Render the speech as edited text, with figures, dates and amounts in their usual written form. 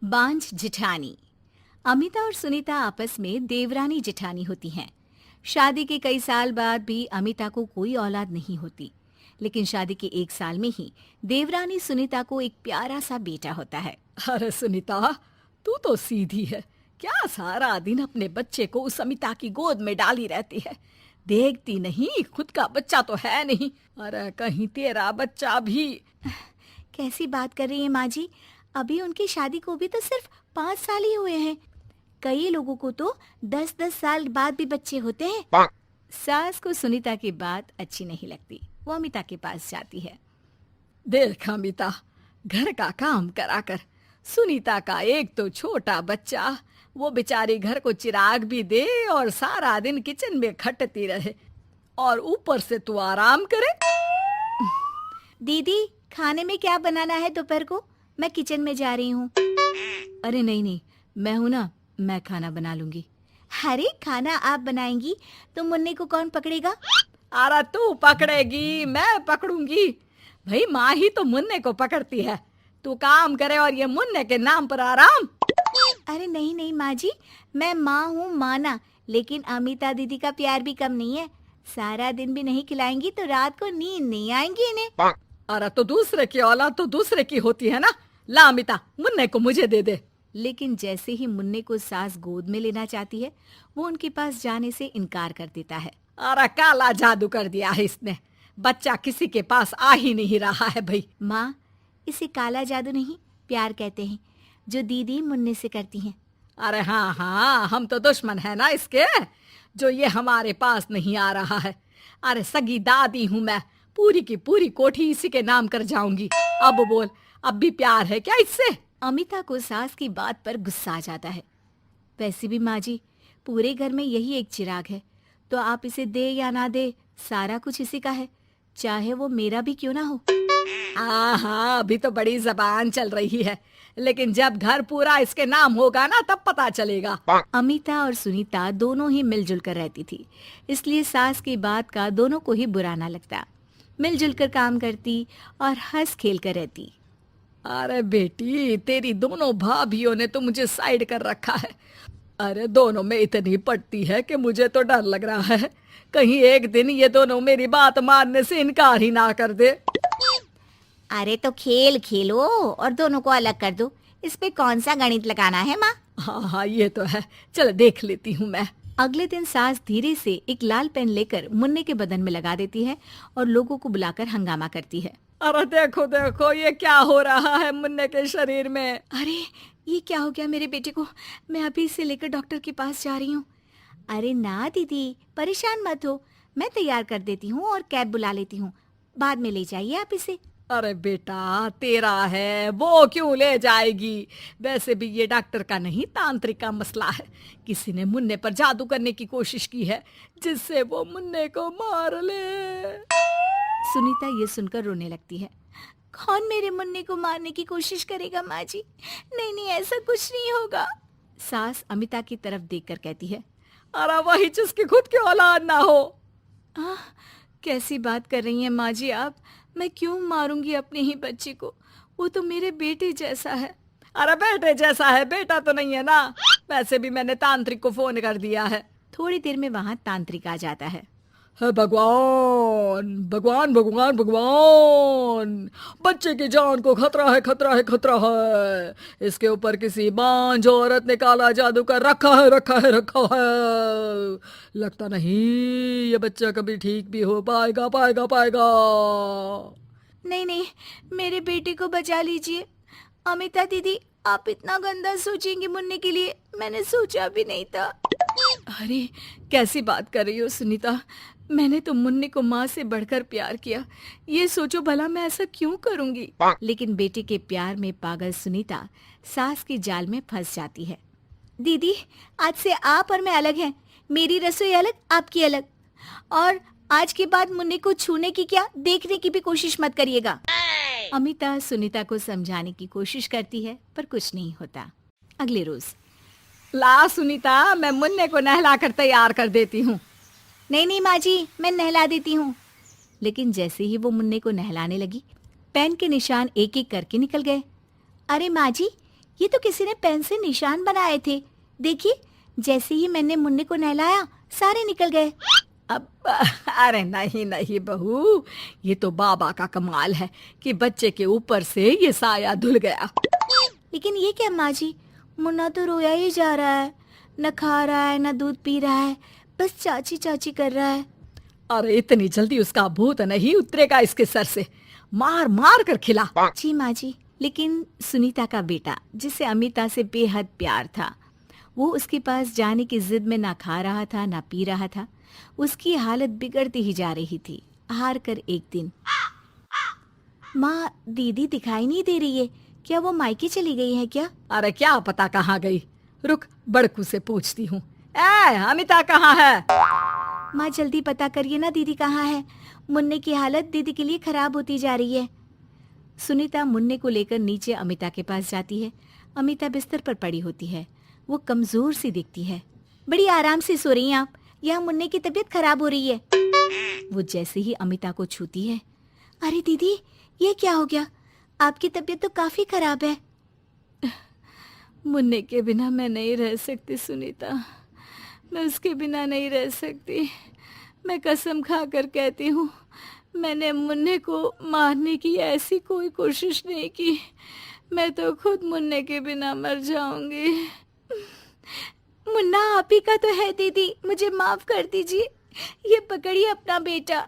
बांझ जिठानी। अमिता और सुनीता आपस में देवरानी जिठानी होती हैं। शादी के कई साल बाद भी अमिता को कोई औलाद नहीं होती, लेकिन शादी के 1 साल में ही देवरानी सुनीता को एक प्यारा सा बेटा होता है। अरे सुनीता, तू तो सीधी है। क्या सारा दिन अपने बच्चे को उस अमिता की गोद में डाली रहती है? देखती नहीं, खुद का बच्चा तो है नहीं। अरे कहीं तेरा बच्चा भी। कैसी बात कर रही है माँ जी? अभी उनकी शादी को भी तो सिर्फ 5 साल ही हुए हैं। कई लोगों को तो 10-10 साल बाद भी बच्चे होते हैं। सास को सुनीता की बात अच्छी नहीं लगती। वो अमिता के पास जाती है। देख अमिता, घर का काम करा कर। सुनीता का एक तो छोटा बच्चा, वो बेचारी घर को चिराग भी दे और सारा दिन किचन में खटती रहे, और ऊपर से तू आराम करे। दीदी, खाने में क्या बनाना है दोपहर को? मैं किचन में जा रही हूँ। अरे नहीं नहीं, मैं हूँ ना, मैं खाना बना लूंगी। अरे खाना आप बनाएंगी तो मुन्ने को कौन पकड़ेगा? अरे तू पकड़ेगी, मैं पकड़ूंगी। भाई माँ ही तो मुन्ने को पकड़ती है। तू काम करे और ये मुन्ने के नाम पर आराम। अरे नहीं नहीं माँ जी, मैं माँ हूँ माना, लेकिन अमिता दीदी का प्यार भी कम नहीं है। सारा दिन भी नहीं खिलाएंगी तो रात को नींद नहीं आएंगी इन्हें। अरे तो दूसरे की औलाद तो दूसरे की होती है ना। ला अमिता, मुन्ने को मुझे दे दे। लेकिन जैसे ही मुन्ने को सास गोद में लेना चाहती है, वो उनके पास जाने से इनकार कर देता है। अरे काला जादू कर दिया है इसने। बच्चा किसी के पास आ ही नहीं रहा है भाई। माँ, इसे काला जादू नहीं, प्यार कहते हैं, जो दीदी मुन्ने से करती हैं। अरे हाँ हाँ, हम तो दुश्मन है ना इसके, जो ये हमारे पास नहीं आ रहा है। अरे सगी दादी हूँ मैं, पूरी की पूरी कोठी इसी के नाम कर जाऊंगी। अब बोल, अब भी प्यार है क्या इससे? अमिता को सास की बात पर गुस्सा आ जाता है। वैसे भी माँ जी, पूरे घर में यही एक चिराग है, तो आप इसे दे या ना दे, सारा कुछ इसी का है, चाहे वो मेरा भी क्यों ना हो। हाँ, अभी तो बड़ी जबान चल रही है, लेकिन जब घर पूरा इसके नाम होगा ना, तब पता चलेगा। अमिता और सुनीता दोनों ही मिलजुल कर रहती थी, इसलिए सास की बात का दोनों को ही बुरा ना लगता। मिलजुल कर काम करती और हंस खेल कर रहती। अरे बेटी, तेरी दोनों भाभियों ने तो मुझे साइड कर रखा है। अरे दोनों में इतनी पड़ती है कि मुझे तो डर लग रहा है, कहीं एक दिन ये दोनों मेरी बात मानने से इनकार ही ना कर दे। अरे तो खेल खेलो और दोनों को अलग कर दो, इस पे कौन सा गणित लगाना है माँ? हाँ हाँ, ये तो है, चल देख लेती हूँ मैं। अगले दिन सास धीरे से एक लाल पेन लेकर मुन्ने के बदन में लगा देती है और लोगों को बुलाकर हंगामा करती है। अरे देखो देखो, ये क्या हो रहा है मुन्ने के शरीर में? अरे ये क्या हो गया मेरे बेटे को? मैं अभी इसे लेकर डॉक्टर के पास जा रही हूँ। अरे ना दीदी, परेशान मत हो, मैं तैयार कर देती हूँ और कैब बुला लेती हूँ, बाद में ले जाइए आप इसे। अरे बेटा, तेरा है, वो क्यों ले जाएगी? वैसे भी ये डॉक्टर का नहीं, तांत्रिक का मसला है। किसी ने मुन्ने पर जादू करने की कोशिश की है, जिससे वो मुन्ने को मार ले। सुनीता ये सुनकर रोने लगती है। कौन मेरे मुन्ने को मारने की कोशिश करेगा माँ जी? नहीं नहीं, ऐसा कुछ नहीं होगा। सास अमिता की तरफ देखकर कहती है। अरे वही जिसकी खुद की औलाद ना हो। कैसी बात कर रही हैं माँ जी आप? मैं क्यों मारूंगी अपने ही बच्चे को? वो तो मेरे बेटे जैसा है। अरे बेटे जैसा है, बेटा तो नहीं है ना। वैसे भी मैंने तांत्रिक को फोन कर दिया है। थोड़ी देर में वहाँ तांत्रिक आ जाता है। हे भगवान भगवान भगवान भगवान, बच्चे की जान को खतरा है, खतरा है, खतरा है। इसके ऊपर किसी बांझ औरत ने काला जादू कर रखा है, रखा है, रखा है। लगता नहीं ये बच्चा कभी ठीक भी हो पाएगा, पाएगा, पाएगा। नहीं नहीं, मेरे बेटे को बचा लीजिए। अमिता दीदी, आप इतना गंदा सोचेंगे मुन्ने के लिए, मैंने सोचा भी नहीं था। अरे कैसी बात कर रही हो सुनीता? मैंने तो मुन्ने को माँ से बढ़कर प्यार किया, ये सोचो भला मैं ऐसा क्यों करूंगी? लेकिन बेटे के प्यार में पागल सुनीता सास की जाल में फंस जाती है। दीदी, आज से आप और मैं अलग हैं, मेरी रसोई अलग, आपकी अलग, और आज के बाद मुन्ने को छूने की क्या, देखने की भी कोशिश मत करिएगा। अमिता सुनीता को समझाने की कोशिश करती है, पर कुछ नहीं होता। अगले रोज। ला सुनीता, मैं मुन्ने को नहला कर तैयार कर देती हूँ। नहीं नहीं माँ जी, मैं नहला देती हूँ। लेकिन जैसे ही वो मुन्ने को नहलाने लगी, पेन के निशान एक एक करके निकल गए। अरे माँ जी, ये तो किसी ने पेन से निशान बनाए थे। देखिए, जैसे ही मैंने मुन्ने को नहलाया सारे निकल गए। अब अरे नहीं नहीं बहू, ये तो बाबा का कमाल है कि बच्चे के ऊपर से ये साया धुल गया। लेकिन ये क्या माँ जी, मुन्ना तो रोया ही जा रहा है, न खा रहा है न दूध पी रहा है, बस चाची चाची कर रहा है। अरे इतनी जल्दी उसका भूत नहीं उतरेगा इसके सर से, मार मार कर खिला। जी माँ जी। लेकिन सुनीता का बेटा, जिसे अमिता से बेहद प्यार था, वो उसके पास जाने की जिद में ना खा रहा था ना पी रहा था। उसकी हालत बिगड़ती ही जा रही थी। हार कर एक दिन, माँ दीदी दिखाई नहीं दे रही है, क्या वो मायके चली गई है क्या? अरे क्या पता कहाँ गई, रुक बड़कू से पूछती हूँ। ए अमिता कहाँ है? माँ जल्दी पता करिए ना, दीदी कहाँ है? मुन्ने की हालत दीदी के लिए खराब होती जा रही है। सुनीता मुन्ने को लेकर नीचे अमिता के पास जाती है। अमिता बिस्तर पर पड़ी होती है। वो कमजोर सी दिखती है। बड़ी आराम से सो रही हैं आप, यहाँ मुन्ने की तबीयत खराब हो रही है। वो जैसे ही अमिता को छूती है, अरे दीदी ये क्या हो गया? आपकी तबीयत तो काफी खराब है। मुन्ने के बिना मैं नहीं रह सकती सुनीता, मैं उसके बिना नहीं रह सकती। मैं कसम खा कर कहती हूँ, मैंने मुन्ने को मारने की ऐसी कोई कोशिश नहीं की। मैं तो खुद मुन्ने के बिना मर जाऊंगी। मुन्ना आप ही का तो है दीदी, मुझे माफ कर दीजिए। ये पकड़िए अपना बेटा,